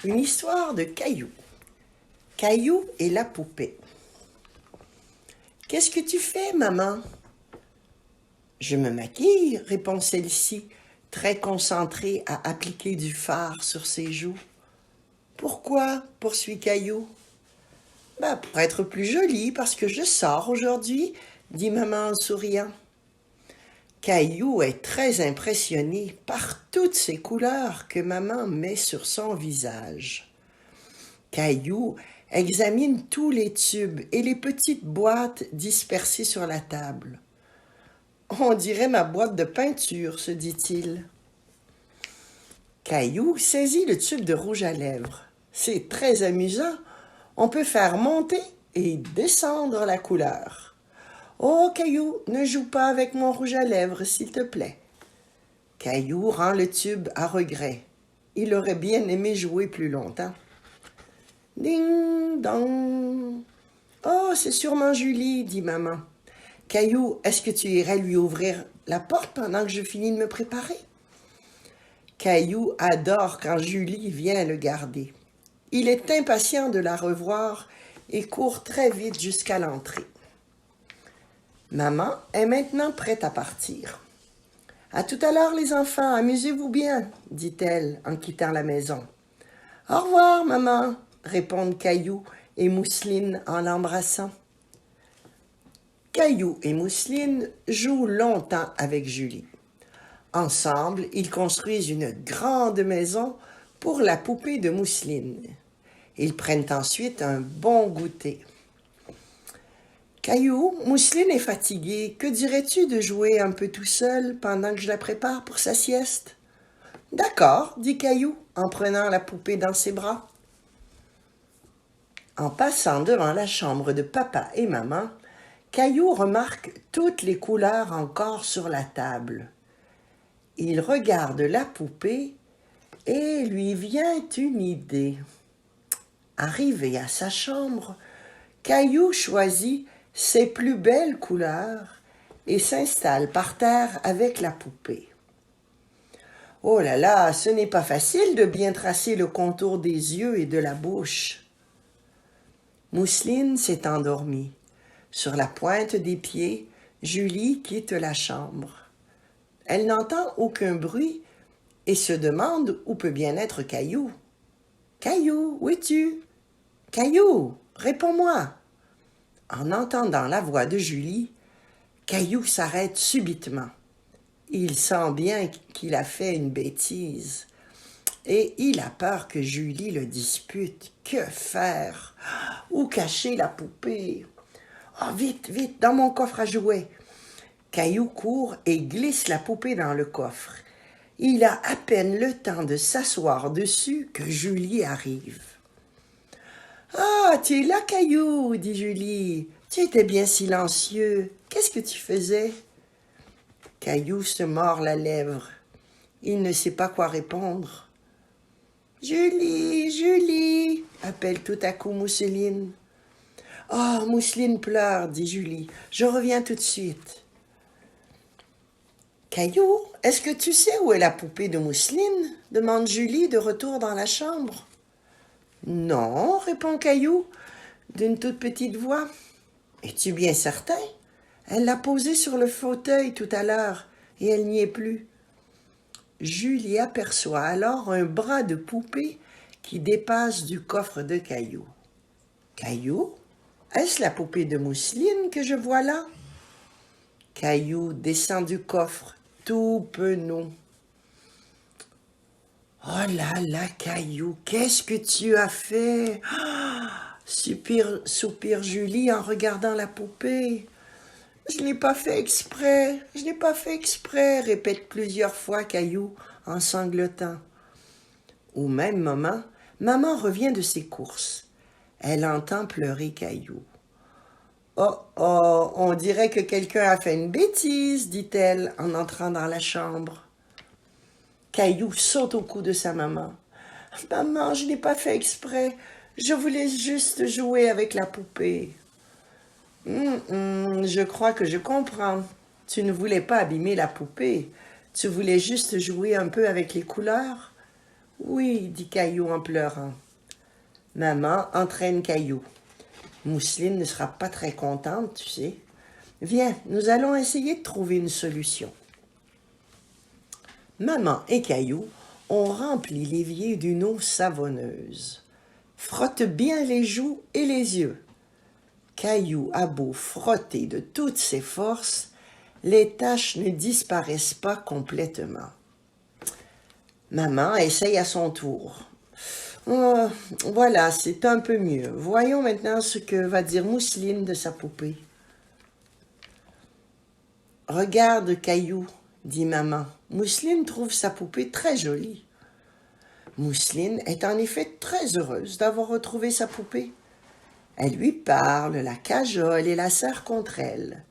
Une histoire de Caillou. Caillou et la poupée. Qu'est-ce que tu fais, maman? Je me maquille, répond celle-ci, très concentrée à appliquer du fard sur ses joues. Pourquoi? Poursuit Caillou. Pour être plus jolie, parce que je sors aujourd'hui, dit maman en souriant. Caillou est très impressionné par toutes ces couleurs que maman met sur son visage. Caillou examine tous les tubes et les petites boîtes dispersées sur la table. On dirait ma boîte de peinture, se dit-il. Caillou saisit le tube de rouge à lèvres. C'est très amusant. On peut faire monter et descendre la couleur. Oh, Caillou, ne joue pas avec mon rouge à lèvres, s'il te plaît. Caillou rend le tube à regret. Il aurait bien aimé jouer plus longtemps. Ding dong. Oh, c'est sûrement Julie, dit maman. Caillou, est-ce que tu irais lui ouvrir la porte pendant que je finis de me préparer? Caillou adore quand Julie vient le garder. Il est impatient de la revoir et court très vite jusqu'à l'entrée. Maman est maintenant prête à partir. À tout à l'heure, les enfants, amusez-vous bien, dit-elle en quittant la maison. Au revoir, maman, répondent Caillou et Mousseline en l'embrassant. Caillou et Mousseline jouent longtemps avec Julie. Ensemble, ils construisent une grande maison pour la poupée de Mousseline. Ils prennent ensuite un bon goûter. Caillou, Mousseline est fatiguée. Que dirais-tu de jouer un peu tout seul pendant que je la prépare pour sa sieste? D'accord, dit Caillou en prenant la poupée dans ses bras. En passant devant la chambre de papa et maman, Caillou remarque toutes les couleurs encore sur la table. Il regarde la poupée et lui vient une idée. Arrivé à sa chambre, Caillou choisit ses plus belles couleurs et s'installe par terre avec la poupée. Oh là là, ce n'est pas facile de bien tracer le contour des yeux et de la bouche. Mousseline s'est endormie. Sur la pointe des pieds, Julie quitte la chambre. Elle n'entend aucun bruit et se demande où peut bien être Caillou. Caillou, où es-tu? Caillou, réponds-moi. En entendant la voix de Julie, Caillou s'arrête subitement. Il sent bien qu'il a fait une bêtise et il a peur que Julie le dispute. Que faire? Où cacher la poupée? Oh, vite, vite, dans mon coffre à jouets. Caillou court et glisse la poupée dans le coffre. Il a à peine le temps de s'asseoir dessus que Julie arrive. « Ah, tu es là, Caillou, dit Julie. Tu étais bien silencieux. Qu'est-ce que tu faisais? » Caillou se mord la lèvre. Il ne sait pas quoi répondre. « Julie, Julie, appelle tout à coup Mousseline. »« Oh, Mousseline pleure, dit Julie. Je reviens tout de suite. » « Caillou, est-ce que tu sais où est la poupée de Mousseline? Demande Julie de retour dans la chambre. Non, répond Caillou, d'une toute petite voix. Es-tu bien certain? Elle l'a posée sur le fauteuil tout à l'heure et elle n'y est plus. Julie aperçoit alors un bras de poupée qui dépasse du coffre de Caillou. Caillou, est-ce la poupée de Mousseline que je vois là? Caillou descend du coffre, tout penaud. Oh là là, Caillou, qu'est-ce que tu as fait? Soupire Julie en regardant la poupée. Je n'ai pas fait exprès, répète plusieurs fois Caillou en sanglotant. Au même moment, maman revient de ses courses. Elle entend pleurer Caillou. Oh, oh, on dirait que quelqu'un a fait une bêtise, dit-elle en entrant dans la chambre. Caillou saute au cou de sa maman. « Maman, je n'ai pas fait exprès. Je voulais juste jouer avec la poupée. »« Je crois que je comprends. Tu ne voulais pas abîmer la poupée. Tu voulais juste jouer un peu avec les couleurs. » Oui, dit Caillou en pleurant. Maman entraîne Caillou. Mousseline ne sera pas très contente, tu sais. Viens, nous allons essayer de trouver une solution. Maman et Caillou ont rempli l'évier d'une eau savonneuse. Frotte bien les joues et les yeux. Caillou a beau frotter de toutes ses forces, les taches ne disparaissent pas complètement. Maman essaye à son tour. Oh, voilà, c'est un peu mieux. Voyons maintenant ce que va dire Mousseline de sa poupée. Regarde, Caillou, dit maman. Mousseline trouve sa poupée très jolie. Mousseline est en effet très heureuse d'avoir retrouvé sa poupée. Elle lui parle, la cajole et la serre contre elle.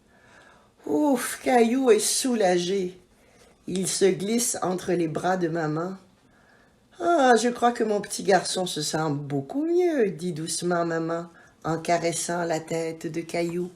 Ouf, Caillou est soulagé. Il se glisse entre les bras de maman. Ah, je crois que mon petit garçon se sent beaucoup mieux, dit doucement maman en caressant la tête de Caillou.